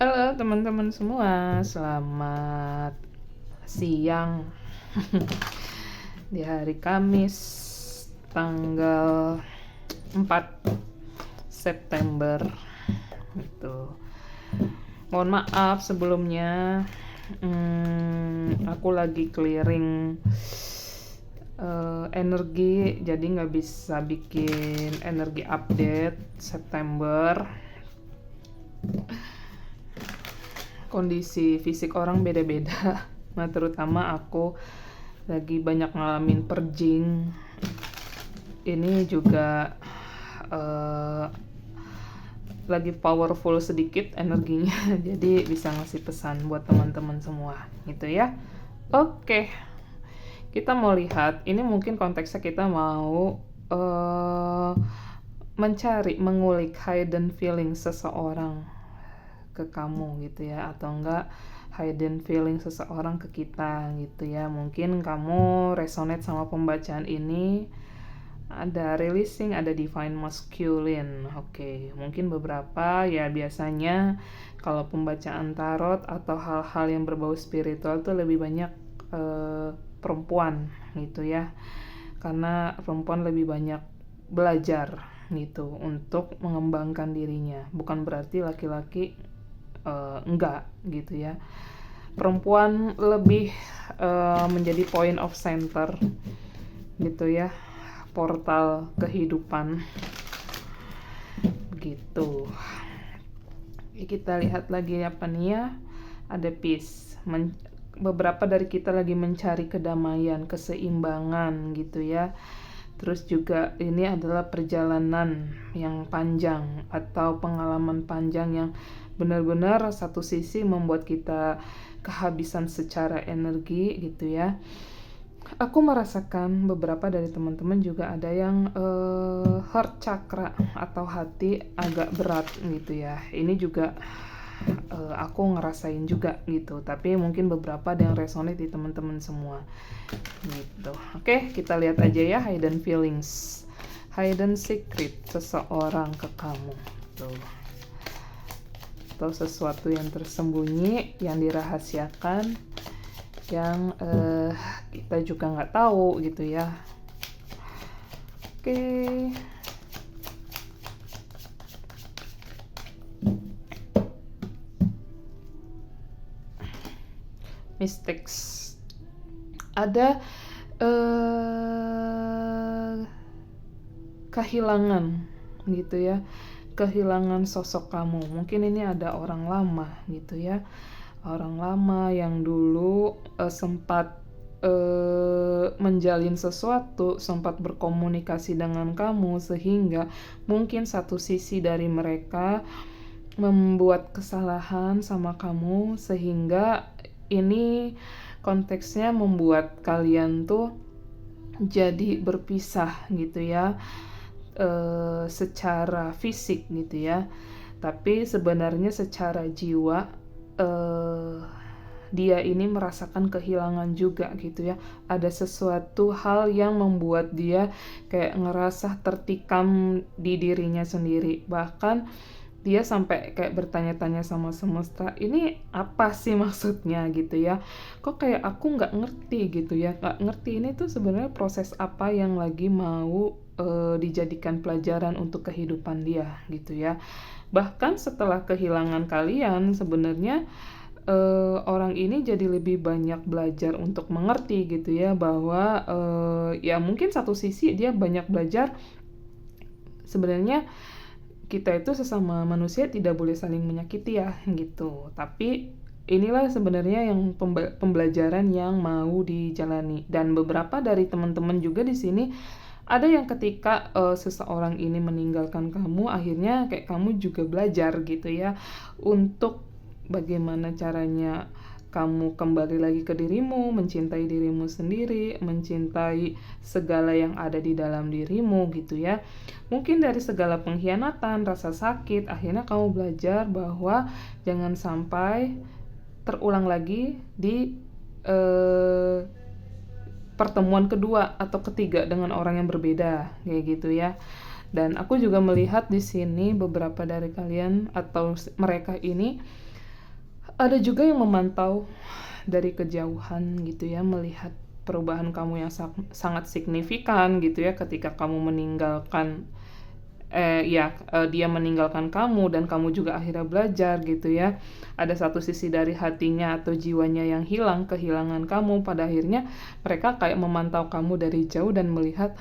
Halo teman-teman semua, selamat siang di hari Kamis tanggal 4 September gitu. Mohon maaf sebelumnya, aku lagi clearing energi, jadi nggak bisa bikin energi update September. Kondisi fisik orang beda-beda. Nah, terutama aku lagi banyak ngalamin purging. Ini juga lagi powerful sedikit energinya. Jadi bisa ngasih pesan buat teman-teman semua gitu ya. Oke. Kita mau lihat, ini mungkin konteksnya kita mau mencari, mengulik hidden feeling seseorang ke kamu gitu ya, atau enggak hidden feeling seseorang ke kita gitu ya. Mungkin kamu resonate sama pembacaan ini, ada releasing, ada divine masculine. Oke, mungkin beberapa ya, biasanya kalau pembacaan tarot atau hal-hal yang berbau spiritual tuh lebih banyak perempuan gitu ya, karena perempuan lebih banyak belajar gitu untuk mengembangkan dirinya. Bukan berarti laki-laki enggak gitu ya. Perempuan lebih menjadi point of center gitu ya, portal kehidupan gitu. Kita lihat lagi apa nih ya. Ada peace. Beberapa dari kita lagi mencari kedamaian, keseimbangan gitu ya. Terus juga ini adalah perjalanan yang panjang atau pengalaman panjang yang benar-benar satu sisi membuat kita kehabisan secara energi gitu ya. Aku merasakan beberapa dari teman-teman juga ada yang heart chakra atau hati agak berat gitu ya. Ini juga aku ngerasain juga gitu, tapi mungkin beberapa ada yang resonate di teman-teman semua gitu. Oke, kita lihat aja ya hidden feelings, hidden secret seseorang ke kamu tuh, atau sesuatu yang tersembunyi, yang dirahasiakan, yang kita juga nggak tahu gitu ya. Oke. Mistakes. Ada kehilangan gitu ya, kehilangan sosok kamu. Mungkin ini ada orang lama gitu ya, orang lama yang dulu sempat menjalin sesuatu, sempat berkomunikasi dengan kamu, sehingga mungkin satu sisi dari mereka membuat kesalahan sama kamu, sehingga ini konteksnya membuat kalian tuh jadi berpisah gitu ya, secara fisik gitu ya, tapi sebenarnya secara jiwa dia ini merasakan kehilangan juga gitu ya. Ada sesuatu hal yang membuat dia kayak ngerasa tertikam di dirinya sendiri. Bahkan dia sampai kayak bertanya-tanya sama semesta, ini apa sih maksudnya gitu ya, kok kayak aku nggak ngerti gitu ya, nggak ngerti ini tuh sebenarnya proses apa yang lagi mau dijadikan pelajaran untuk kehidupan dia gitu ya. Bahkan setelah kehilangan kalian, sebenarnya orang ini jadi lebih banyak belajar untuk mengerti gitu ya, bahwa ya mungkin satu sisi dia banyak belajar sebenarnya kita itu sesama manusia tidak boleh saling menyakiti ya gitu. Tapi inilah sebenarnya yang pembelajaran yang mau dijalani. Dan beberapa dari teman-teman juga di sini ada yang ketika seseorang ini meninggalkan kamu, akhirnya kayak kamu juga belajar gitu ya, untuk bagaimana caranya kamu kembali lagi ke dirimu, mencintai dirimu sendiri, mencintai segala yang ada di dalam dirimu gitu ya. Mungkin dari segala pengkhianatan, rasa sakit, akhirnya kamu belajar bahwa jangan sampai terulang lagi di pertemuan kedua atau ketiga dengan orang yang berbeda kayak gitu ya. Dan aku juga melihat di sini beberapa dari kalian atau mereka ini Ada juga yang memantau dari kejauhan gitu ya, melihat perubahan kamu yang sangat signifikan gitu ya ketika kamu meninggalkan dia meninggalkan kamu dan kamu juga akhirnya belajar gitu ya. Ada satu sisi dari hatinya atau jiwanya yang hilang, kehilangan kamu, pada akhirnya mereka kayak memantau kamu dari jauh dan melihat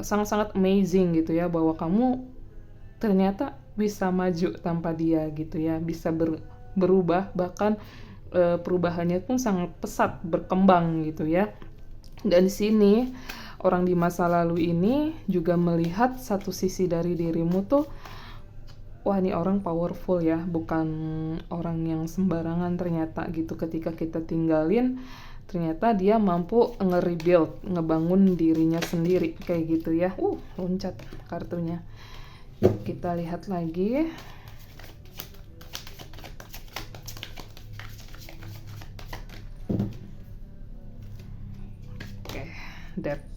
sangat-sangat amazing gitu ya, bahwa kamu ternyata bisa maju tanpa dia gitu ya, bisa berubah, bahkan perubahannya pun sangat pesat berkembang gitu ya. Dan di sini orang di masa lalu ini juga melihat satu sisi dari dirimu tuh, wah ini orang powerful ya, bukan orang yang sembarangan ternyata gitu. Ketika kita tinggalin, ternyata dia mampu nge-rebuild, ngebangun dirinya sendiri kayak gitu ya. Loncat kartunya. Kita lihat lagi. Oke, depth.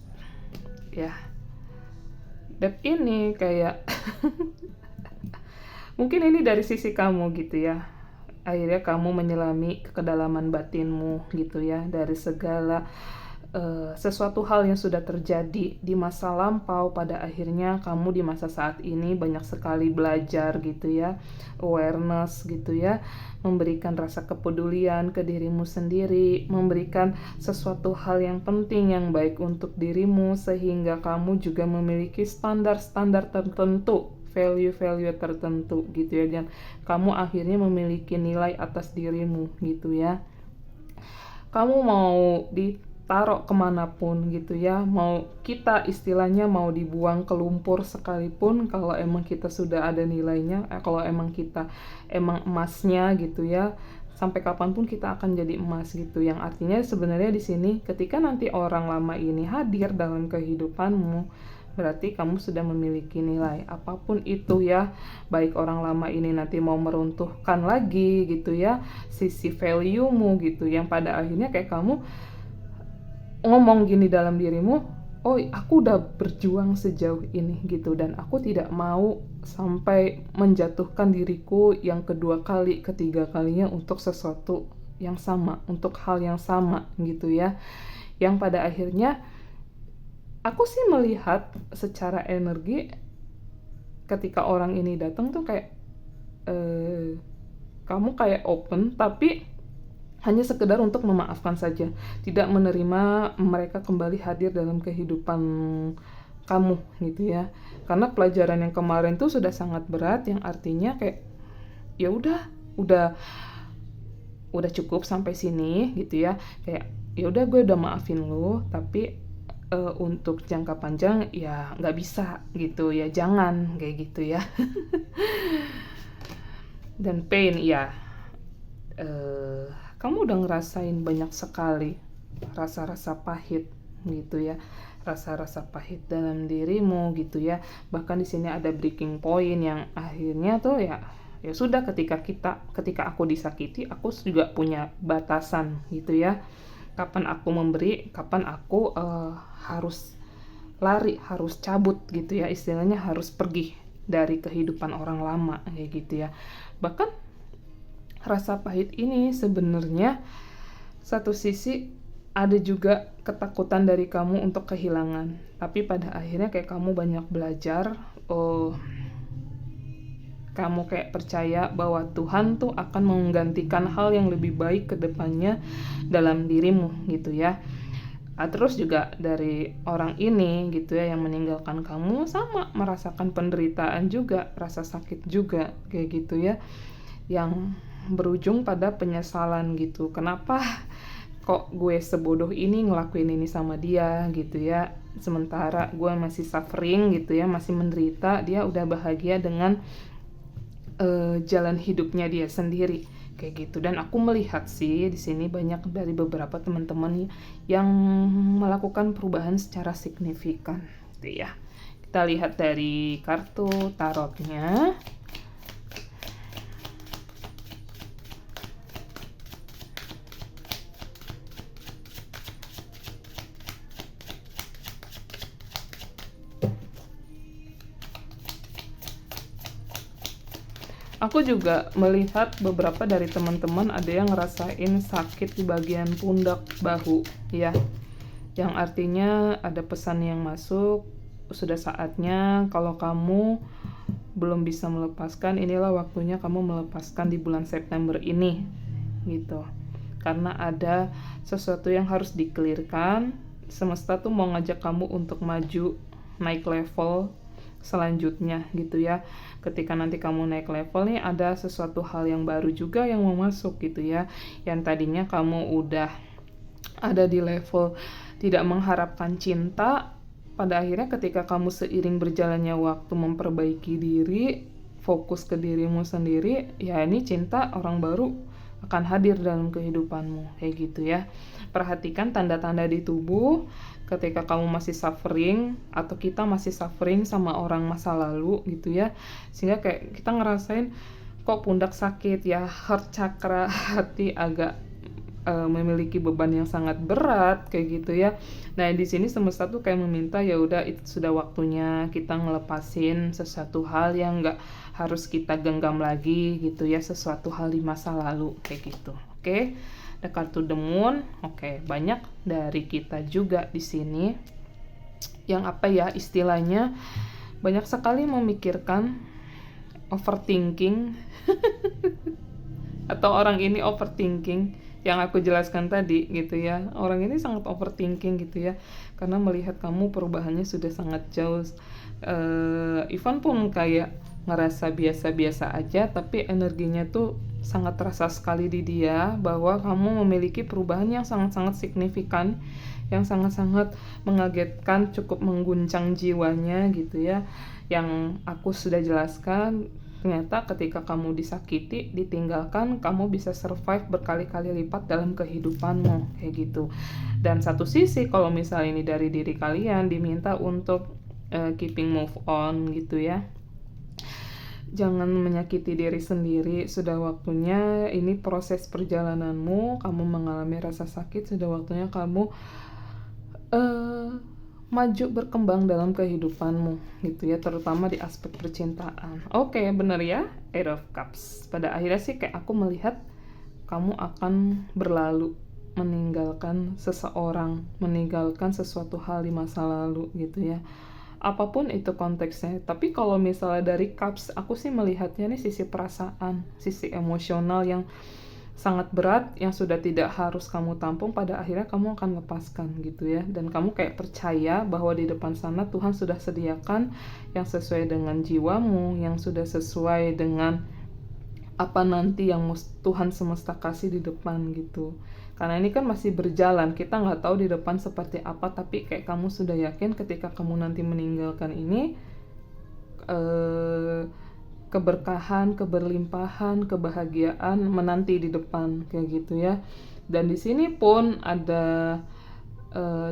Ya. Depth ini kayak mungkin ini dari sisi kamu gitu ya. Akhirnya kamu menyelami kedalaman batinmu gitu ya, dari segala sesuatu hal yang sudah terjadi di masa lampau. Pada akhirnya kamu di masa saat ini banyak sekali belajar gitu ya, awareness gitu ya, memberikan rasa kepedulian ke dirimu sendiri, memberikan sesuatu hal yang penting yang baik untuk dirimu, sehingga kamu juga memiliki standar-standar tertentu, value-value tertentu gitu ya, dan kamu akhirnya memiliki nilai atas dirimu gitu ya. Kamu mau ditaruh kemanapun gitu ya, mau kita istilahnya mau dibuang ke lumpur sekalipun, kalau emang kita sudah ada nilainya, kalau emang kita emang emasnya gitu ya, sampai kapanpun kita akan jadi emas gitu. Yang artinya sebenarnya di sini ketika nanti orang lama ini hadir dalam kehidupanmu, berarti kamu sudah memiliki nilai apapun itu ya. Baik orang lama ini nanti mau meruntuhkan lagi gitu ya sisi value-mu gitu, yang pada akhirnya kayak kamu ngomong gini dalam dirimu, oh aku udah berjuang sejauh ini gitu, dan aku tidak mau sampai menjatuhkan diriku yang kedua kali, ketiga kalinya untuk sesuatu yang sama, untuk hal yang sama gitu ya. Yang pada akhirnya aku sih melihat secara energi ketika orang ini datang tuh kayak kamu kayak open, tapi hanya sekedar untuk memaafkan saja, tidak menerima mereka kembali hadir dalam kehidupan kamu gitu ya. Karena pelajaran yang kemarin tuh sudah sangat berat, yang artinya kayak ya udah cukup sampai sini gitu ya. Kayak ya udah gue udah maafin lo, tapi untuk jangka panjang ya nggak bisa gitu ya, jangan kayak gitu ya. Dan pain ya, kamu udah ngerasain banyak sekali rasa-rasa pahit gitu ya, rasa-rasa pahit dalam dirimu gitu ya. Bahkan di sini ada breaking point yang akhirnya tuh ya sudah, ketika aku disakiti, aku juga punya batasan gitu ya. Kapan aku memberi, kapan aku harus lari, harus cabut gitu ya, istilahnya harus pergi dari kehidupan orang lama kayak gitu ya. Bahkan rasa pahit ini sebenarnya satu sisi ada juga ketakutan dari kamu untuk kehilangan, tapi pada akhirnya kayak kamu banyak belajar, kamu kayak percaya bahwa Tuhan tuh akan menggantikan hal yang lebih baik ke depannya dalam dirimu gitu ya. Terus juga dari orang ini gitu ya yang meninggalkan kamu, sama merasakan penderitaan juga, rasa sakit juga kayak gitu ya, yang berujung pada penyesalan gitu. Kenapa kok gue sebodoh ini ngelakuin ini sama dia gitu ya, sementara gue masih suffering gitu ya, masih menderita, dia udah bahagia dengan jalan hidupnya dia sendiri kayak gitu. Dan aku melihat sih di sini banyak dari beberapa teman-teman yang melakukan perubahan secara signifikan gitu ya. Kita lihat dari kartu tarotnya. Aku juga melihat beberapa dari teman-teman ada yang ngerasain sakit di bagian pundak bahu, ya. Yang artinya ada pesan yang masuk, sudah saatnya kalau kamu belum bisa melepaskan, inilah waktunya kamu melepaskan di bulan September ini, gitu. Karena ada sesuatu yang harus dikelirkan, semesta tuh mau ngajak kamu untuk maju, naik level selanjutnya gitu ya. Ketika nanti kamu naik level nih, ada sesuatu hal yang baru juga yang mau masuk gitu ya. Yang tadinya kamu udah ada di level tidak mengharapkan cinta, pada akhirnya ketika kamu seiring berjalannya waktu memperbaiki diri, fokus ke dirimu sendiri, ya ini cinta orang baru akan hadir dalam kehidupanmu, kayak gitu ya. Perhatikan tanda-tanda di tubuh ketika kamu masih suffering atau kita masih suffering sama orang masa lalu gitu ya, sehingga kayak kita ngerasain kok pundak sakit ya, heart chakra hati agak memiliki beban yang sangat berat kayak gitu ya. Nah di sini semesta tuh kayak meminta ya udah itu sudah waktunya kita ngelepasin sesuatu hal yang nggak harus kita genggam lagi gitu ya, sesuatu hal di masa lalu kayak gitu. Oke, ada kartu The Moon. Oke, banyak dari kita juga di sini yang apa ya istilahnya banyak sekali memikirkan, overthinking atau orang ini overthinking yang aku jelaskan tadi gitu ya. Orang ini sangat overthinking gitu ya, karena melihat kamu perubahannya sudah sangat jauh. Ivan pun kayak ngerasa biasa-biasa aja, tapi energinya tuh sangat terasa sekali di dia bahwa kamu memiliki perubahan yang sangat-sangat signifikan, yang sangat-sangat mengagetkan, cukup mengguncang jiwanya gitu ya. Yang aku sudah jelaskan, ternyata ketika kamu disakiti, ditinggalkan, kamu bisa survive berkali-kali lipat dalam kehidupanmu, kayak gitu. Dan satu sisi kalau misalnya ini dari diri kalian diminta untuk keeping move on gitu ya. Jangan menyakiti diri sendiri, sudah waktunya, ini proses perjalananmu, kamu mengalami rasa sakit, sudah waktunya kamu maju berkembang dalam kehidupanmu gitu ya, terutama di aspek percintaan. Oke, bener ya, Eight of Cups. Pada akhirnya sih kayak aku melihat kamu akan berlalu, meninggalkan seseorang, meninggalkan sesuatu hal di masa lalu gitu ya. Apapun itu konteksnya. Tapi kalau misalnya dari Cups, aku sih melihatnya nih sisi perasaan, sisi emosional yang sangat berat yang sudah tidak harus kamu tampung, pada akhirnya kamu akan lepaskan gitu ya. Dan kamu kayak percaya bahwa di depan sana Tuhan sudah sediakan yang sesuai dengan jiwamu, yang sudah sesuai dengan apa nanti yang Tuhan semesta kasih di depan gitu. Karena ini kan masih berjalan, kita nggak tahu di depan seperti apa, tapi kayak kamu sudah yakin ketika kamu nanti meninggalkan ini, keberkahan, keberlimpahan, kebahagiaan menanti di depan kayak gitu ya. Dan di sini pun ada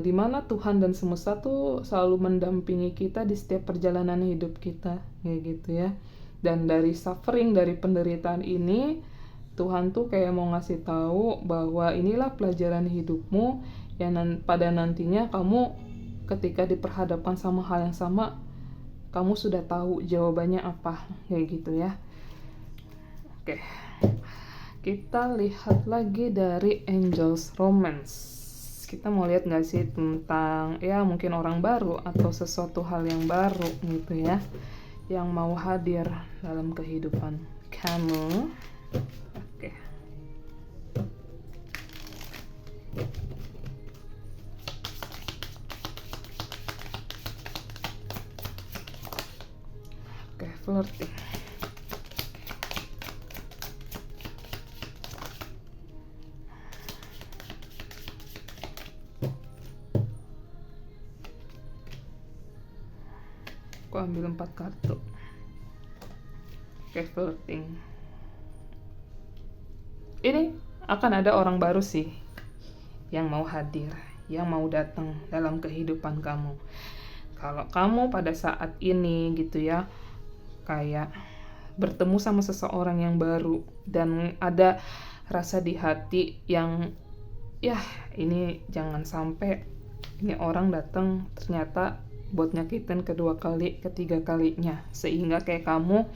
di mana Tuhan dan semesta tuh selalu mendampingi kita di setiap perjalanan hidup kita kayak gitu ya. Dan dari suffering, dari penderitaan ini, Tuhan tuh kayak mau ngasih tahu bahwa inilah pelajaran hidupmu yang pada nantinya kamu ketika diperhadapkan sama hal yang sama, kamu sudah tahu jawabannya apa kayak gitu ya. Oke, kita lihat lagi dari Angels Romance. Kita mau lihat nggak sih tentang ya mungkin orang baru atau sesuatu hal yang baru gitu ya, yang mau hadir dalam kehidupan kamu. Oke. Oke, flirting. Aku ambil 4 kartu. Oke, flirting. Ini akan ada orang baru sih yang mau hadir, yang mau datang dalam kehidupan kamu. Kalau kamu pada saat ini gitu ya, kayak bertemu sama seseorang yang baru dan ada rasa di hati yang ya ini jangan sampai ini orang datang ternyata buat nyakitin kedua kali, ketiga kalinya, sehingga kayak kamu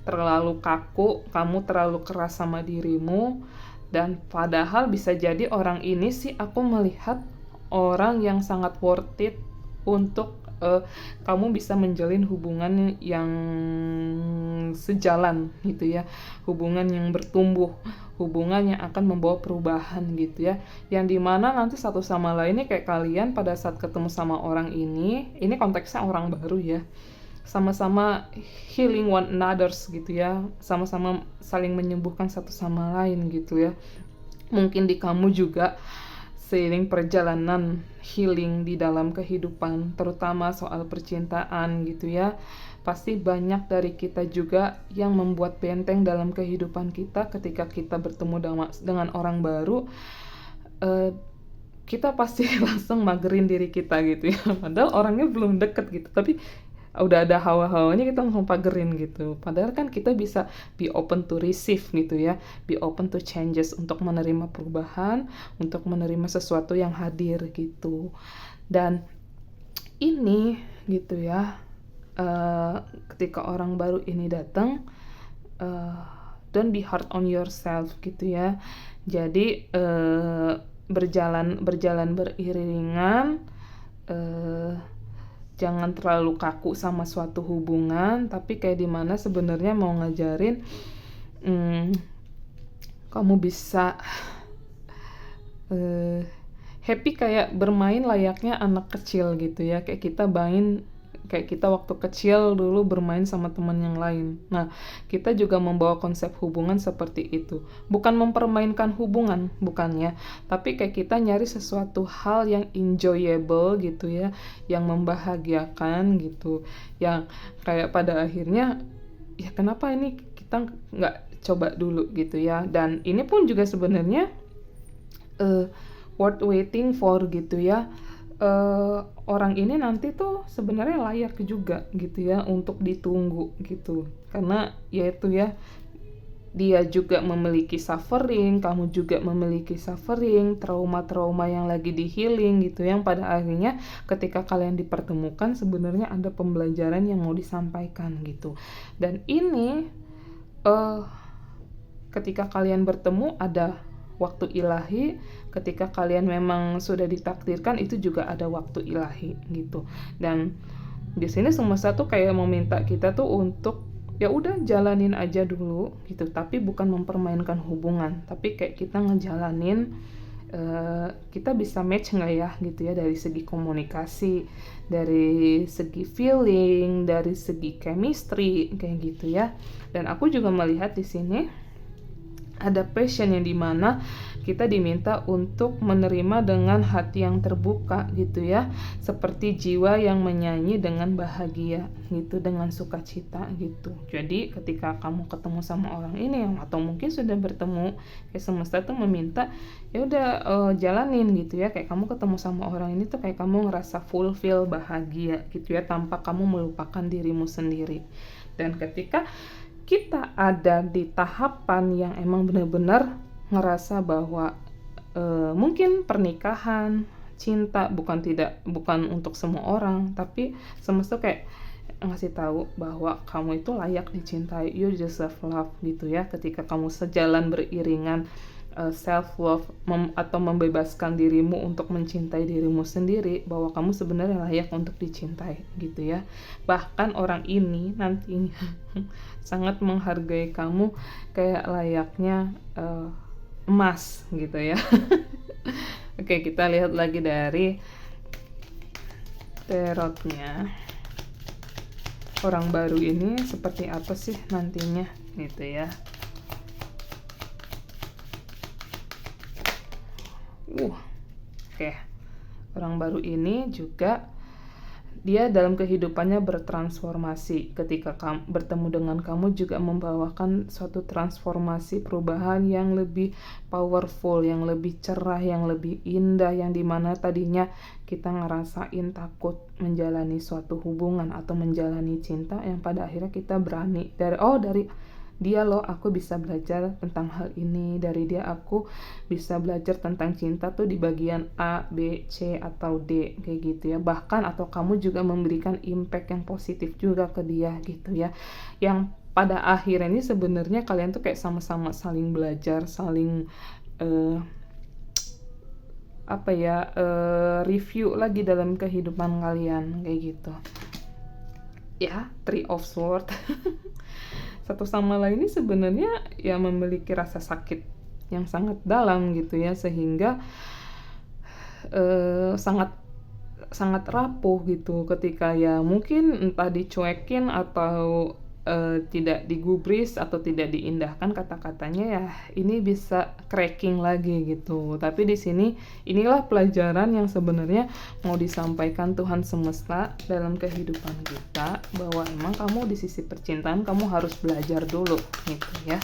terlalu kaku, kamu terlalu keras sama dirimu. Dan padahal bisa jadi orang ini sih aku melihat orang yang sangat worth it untuk kamu bisa menjalin hubungan yang sejalan gitu ya, hubungan yang bertumbuh, hubungan yang akan membawa perubahan gitu ya, yang dimana nanti satu sama lainnya kayak kalian pada saat ketemu sama orang ini konteksnya orang baru ya, sama-sama healing one another's gitu ya, sama-sama saling menyembuhkan satu sama lain gitu ya. Mungkin di kamu juga seiring perjalanan healing di dalam kehidupan, terutama soal percintaan gitu ya, pasti banyak dari kita juga yang membuat benteng dalam kehidupan kita. Ketika kita bertemu dengan orang baru, kita pasti langsung magerin diri kita gitu ya, padahal orangnya belum deket gitu, tapi udah ada hawa-hawanya kita langsung pagerin gitu. Padahal kan kita bisa be open to receive gitu ya, be open to changes, untuk menerima perubahan, untuk menerima sesuatu yang hadir gitu. Dan ini gitu ya, ketika orang baru ini datang, don't be hard on yourself gitu ya. Jadi berjalan beriringan, jangan terlalu kaku sama suatu hubungan, tapi kayak dimana sebenarnya mau ngajarin kamu bisa happy kayak bermain layaknya anak kecil gitu ya, kayak kita waktu kecil dulu bermain sama teman yang lain. Nah, kita juga membawa konsep hubungan seperti itu. Bukan mempermainkan hubungan, bukannya. Tapi kayak kita nyari sesuatu hal yang enjoyable gitu ya, yang membahagiakan gitu. Yang kayak pada akhirnya, ya kenapa ini kita nggak coba dulu gitu ya. Dan ini pun juga sebenarnya worth waiting for gitu ya. Orang ini nanti tuh sebenarnya layak juga gitu ya untuk ditunggu gitu, karena yaitu ya, dia juga memiliki suffering, kamu juga memiliki suffering, trauma-trauma yang lagi di healing gitu, yang pada akhirnya ketika kalian dipertemukan sebenarnya ada pembelajaran yang mau disampaikan gitu. Dan ini ketika kalian bertemu ada waktu ilahi, ketika kalian memang sudah ditakdirkan itu juga ada waktu ilahi gitu. Dan di sini semesta tuh kayak meminta kita tuh untuk ya udah jalanin aja dulu gitu, tapi bukan mempermainkan hubungan, tapi kayak kita ngejalanin kita bisa match nggak ya gitu ya, dari segi komunikasi, dari segi feeling, dari segi chemistry kayak gitu ya. Dan aku juga melihat di sini ada passion yang dimana kita diminta untuk menerima dengan hati yang terbuka gitu ya, seperti jiwa yang menyanyi dengan bahagia gitu, dengan sukacita gitu. Jadi ketika kamu ketemu sama orang ini, atau mungkin sudah bertemu, kayak semesta tuh meminta ya udah jalanin gitu ya, kayak kamu ketemu sama orang ini tuh kayak kamu ngerasa fulfill, bahagia gitu ya, tanpa kamu melupakan dirimu sendiri. Dan ketika kita ada di tahapan yang emang benar-benar ngerasa bahwa mungkin pernikahan, cinta bukan untuk semua orang, tapi semesta kayak ngasih tahu bahwa kamu itu layak dicintai, you deserve love gitu ya. Ketika kamu sejalan beriringan self love atau membebaskan dirimu untuk mencintai dirimu sendiri, bahwa kamu sebenarnya layak untuk dicintai gitu ya. Bahkan orang ini nantinya sangat menghargai kamu kayak layaknya emas gitu ya. Oke, kita lihat lagi dari tarotnya. Orang baru ini seperti apa sih nantinya gitu ya. Oke. Orang baru ini juga dia dalam kehidupannya bertransformasi. Ketika bertemu dengan kamu juga membawakan suatu transformasi, perubahan yang lebih powerful, yang lebih cerah, yang lebih indah, yang dimana tadinya kita ngerasain takut menjalani suatu hubungan atau menjalani cinta, yang pada akhirnya kita berani dari dia loh aku bisa belajar tentang hal ini, dari dia aku bisa belajar tentang cinta tuh di bagian A, B, C, atau D kayak gitu ya. Bahkan atau kamu juga memberikan impact yang positif juga ke dia gitu ya, yang pada akhirnya ini sebenarnya kalian tuh kayak sama-sama saling belajar, saling review lagi dalam kehidupan kalian kayak gitu ya. Three of Swords satu sama lain ini sebenarnya ya memiliki rasa sakit yang sangat dalam gitu ya, sehingga sangat sangat rapuh gitu ketika ya mungkin entah dicuekin atau tidak digubris atau tidak diindahkan kata-katanya, ya ini bisa cracking lagi gitu. Tapi di sini inilah pelajaran yang sebenarnya mau disampaikan Tuhan semesta dalam kehidupan kita, bahwa emang kamu di sisi percintaan kamu harus belajar dulu gitu ya.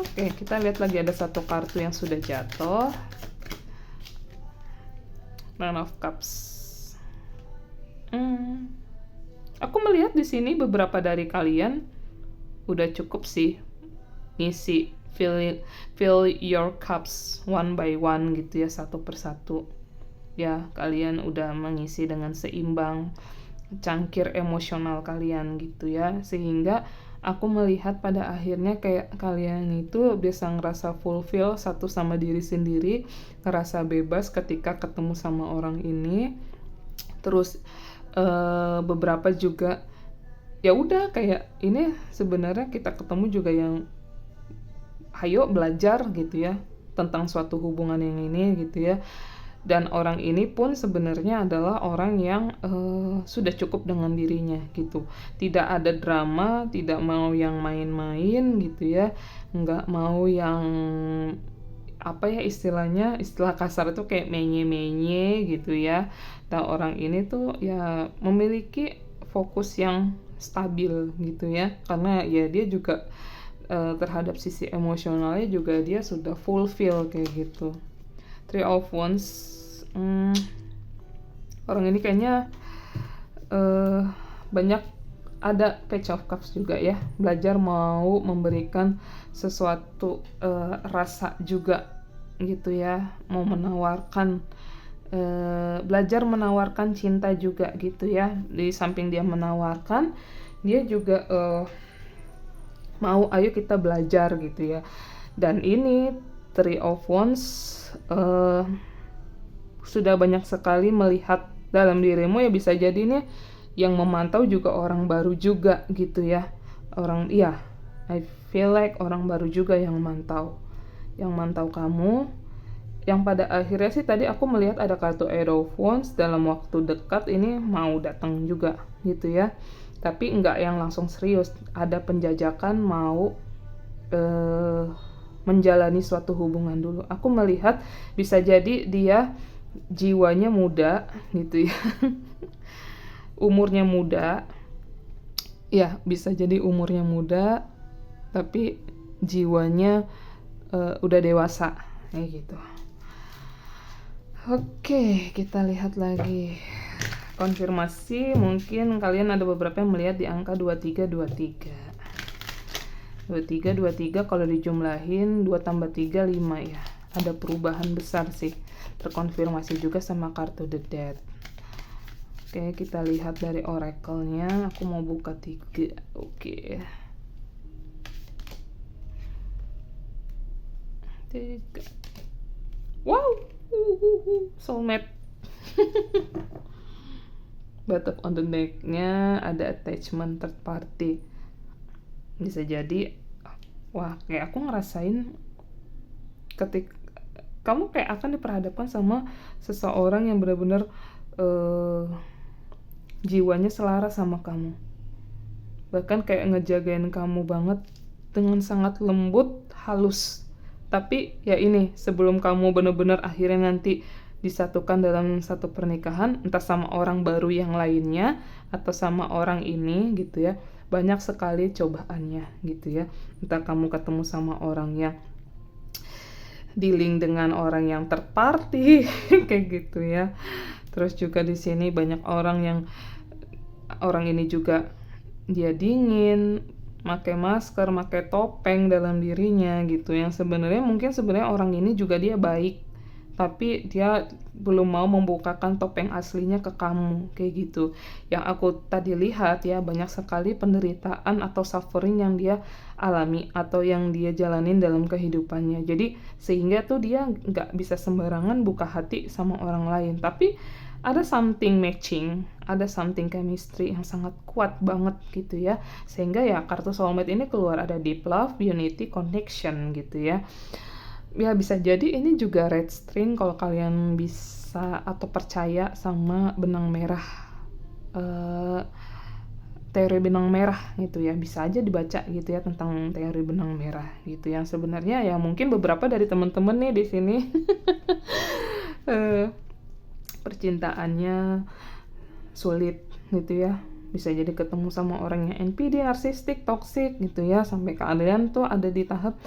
Oke, kita lihat lagi ada satu kartu yang sudah jatuh. Nine of Cups. Aku melihat di sini beberapa dari kalian udah cukup sih ngisi fill your cups one by one gitu ya, satu persatu. Ya, kalian udah mengisi dengan seimbang cangkir emosional kalian gitu ya, sehingga aku melihat pada akhirnya kayak kalian itu bisa ngerasa fulfill satu sama diri sendiri, ngerasa bebas ketika ketemu sama orang ini. Terus beberapa juga ya udah kayak ini sebenarnya kita ketemu juga yang hayo belajar gitu ya tentang suatu hubungan yang ini gitu ya. Dan orang ini pun sebenarnya adalah orang yang sudah cukup dengan dirinya gitu. Tidak ada drama, tidak mau yang main-main gitu ya. Nggak mau yang istilah kasar itu kayak menye-menye gitu ya. Nah, orang ini tuh ya memiliki fokus yang stabil gitu ya. Karena ya dia juga terhadap sisi emosionalnya juga dia sudah fulfill kayak gitu. Three of Wands. Orang ini kayaknya banyak ada Page of Cups juga ya, belajar mau memberikan sesuatu rasa juga gitu ya, mau menawarkan belajar menawarkan cinta juga gitu ya. Di samping dia menawarkan, dia juga mau ayo kita belajar gitu ya. Dan ini Three of Wands sudah banyak sekali melihat dalam dirimu ya, bisa jadi nih yang memantau juga orang baru juga gitu ya. I feel like orang baru juga yang mantau kamu, yang pada akhirnya sih tadi aku melihat ada kartu Eight of Wands dalam waktu dekat ini mau datang juga gitu ya. Tapi enggak yang langsung serius, ada penjajakan mau menjalani suatu hubungan dulu. Aku melihat bisa jadi dia jiwanya muda gitu ya. Umurnya muda. Ya, bisa jadi umurnya muda tapi jiwanya udah dewasa kayak gitu. Oke, kita lihat lagi konfirmasi. Mungkin kalian ada beberapa yang melihat di angka 2323. 2323 kalau dijumlahin 2 tambah 3 5 ya. Ada perubahan besar sih. Terkonfirmasi juga sama kartu The Death. Oke, kita lihat dari oracle-nya. Aku mau buka 3. Oke. 3. Wow. Soulmate. Bottom on the neck-nya ada attachment third party. Bisa jadi kayak aku ngerasain ketika kamu kayak akan diperhadapkan sama seseorang yang benar-benar jiwanya selaras sama kamu, bahkan kayak ngejagain kamu banget dengan sangat lembut, halus. Tapi ya ini sebelum kamu benar-benar akhirnya nanti disatukan dalam satu pernikahan, entah sama orang baru yang lainnya atau sama orang ini gitu ya, banyak sekali cobaannya gitu ya. Entah kamu ketemu sama orang yang dealing dengan orang yang third party kayak gitu ya. Terus juga di sini banyak orang yang orang ini juga dia dingin, pakai masker, pakai topeng dalam dirinya gitu, yang sebenarnya mungkin sebenarnya orang ini juga dia baik, tapi dia belum mau membukakan topeng aslinya ke kamu, kayak gitu. Yang aku tadi lihat ya, banyak sekali penderitaan atau suffering yang dia alami atau yang dia jalanin dalam kehidupannya. Jadi sehingga tuh dia nggak bisa sembarangan buka hati sama orang lain, tapi ada something matching, ada something chemistry yang sangat kuat banget gitu ya, sehingga ya kartu soulmate ini keluar, ada deep love, unity, connection gitu ya. Ya bisa jadi ini juga red string kalau kalian bisa atau percaya sama benang merah, eh, teori benang merah gitu ya, bisa aja dibaca gitu ya tentang teori benang merah gitu, yang sebenarnya ya mungkin beberapa dari teman-teman nih di sini eh, percintaannya sulit gitu ya, bisa jadi ketemu sama orang yang NPD, narsistik, toxic gitu ya, sampai kalian tuh ada di tahap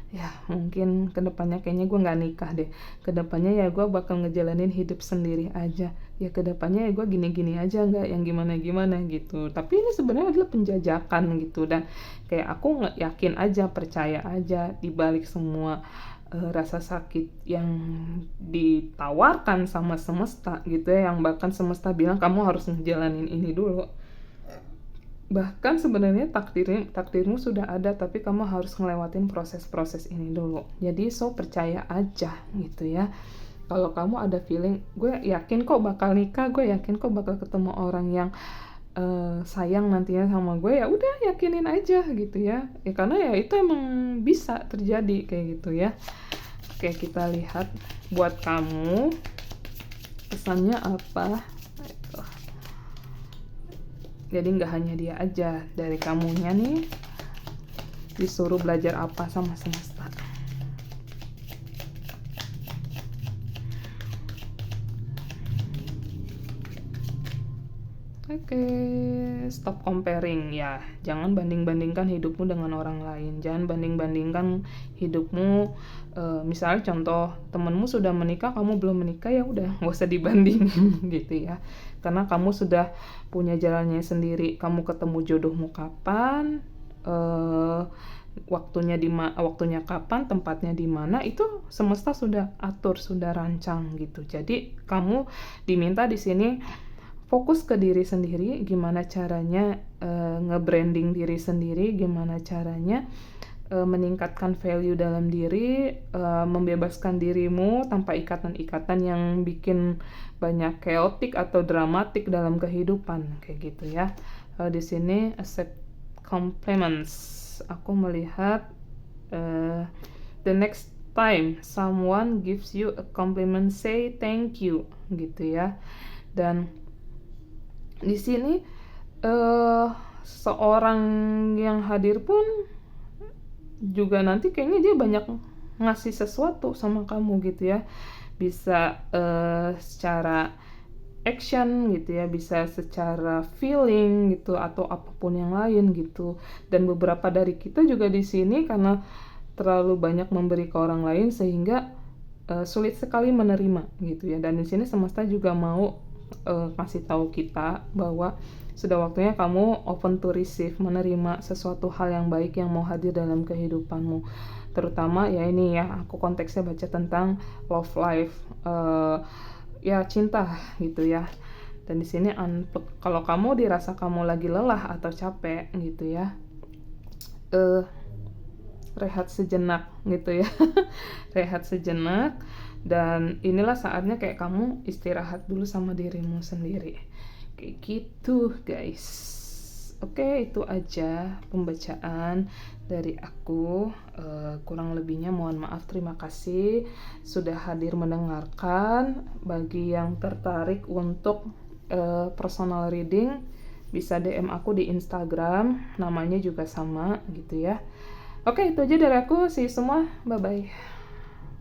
ya mungkin kedepannya kayaknya gue nggak nikah deh, kedepannya ya gue bakal ngejalanin hidup sendiri aja, ya kedepannya ya gue gini-gini aja, nggak yang gimana-gimana gitu. Tapi ini sebenarnya adalah penjajakan gitu, dan kayak aku yakin aja, percaya aja di balik semua rasa sakit yang ditawarkan sama semesta gitu ya, yang bahkan semesta bilang kamu harus ngejalanin ini dulu, bahkan sebenarnya takdirmu sudah ada, tapi kamu harus ngelewatin proses-proses ini dulu. Jadi percaya aja gitu ya. Kalau kamu ada feeling, gue yakin kok bakal nikah, gue yakin kok bakal ketemu orang yang sayang nantinya sama gue, ya udah yakinin aja gitu ya. Ya karena ya itu emang bisa terjadi kayak gitu ya. Oke, kita lihat buat kamu pesannya apa. Jadi nggak hanya dia aja, dari kamunya nih disuruh belajar apa sama semesta. Oke, stop comparing ya. Jangan banding-bandingkan hidupmu dengan orang lain. Jangan banding-bandingkan hidupmu. Misalnya contoh, temenmu sudah menikah, kamu belum menikah, ya udah nggak usah dibandingin gitu ya. Karena kamu sudah punya jalannya sendiri. Kamu ketemu jodohmu kapan, waktunya kapan, tempatnya di mana, itu semesta sudah atur, sudah rancang gitu. Jadi kamu diminta di sini fokus ke diri sendiri, gimana caranya nge-branding diri sendiri, gimana caranya meningkatkan value dalam diri, membebaskan dirimu tanpa ikatan-ikatan yang bikin banyak chaotic atau dramatik dalam kehidupan kayak gitu ya. Di sini accept compliments. Aku melihat the next time someone gives you a compliment, say thank you gitu ya. Dan di sini seorang yang hadir pun juga nanti kayaknya dia banyak ngasih sesuatu sama kamu gitu ya, bisa secara action gitu ya, bisa secara feeling gitu, atau apapun yang lain gitu. Dan beberapa dari kita juga di sini karena terlalu banyak memberi ke orang lain sehingga sulit sekali menerima gitu ya. Dan di sini semesta juga mau kasih tahu kita bahwa sudah waktunya kamu open to receive, menerima sesuatu hal yang baik yang mau hadir dalam kehidupanmu. Terutama ya ini ya, aku konteksnya baca tentang love life, ya cinta gitu ya. Dan di sini kalau kamu dirasa kamu lagi lelah atau capek gitu ya, rehat sejenak gitu ya. Rehat sejenak, dan inilah saatnya kayak kamu istirahat dulu sama dirimu sendiri kayak gitu guys. Oke, itu aja pembacaan dari aku. Kurang lebihnya mohon maaf, terima kasih sudah hadir mendengarkan. Bagi yang tertarik untuk personal reading, bisa DM aku di Instagram, namanya juga sama gitu ya. Oke, itu aja dari aku. See you semua, bye bye.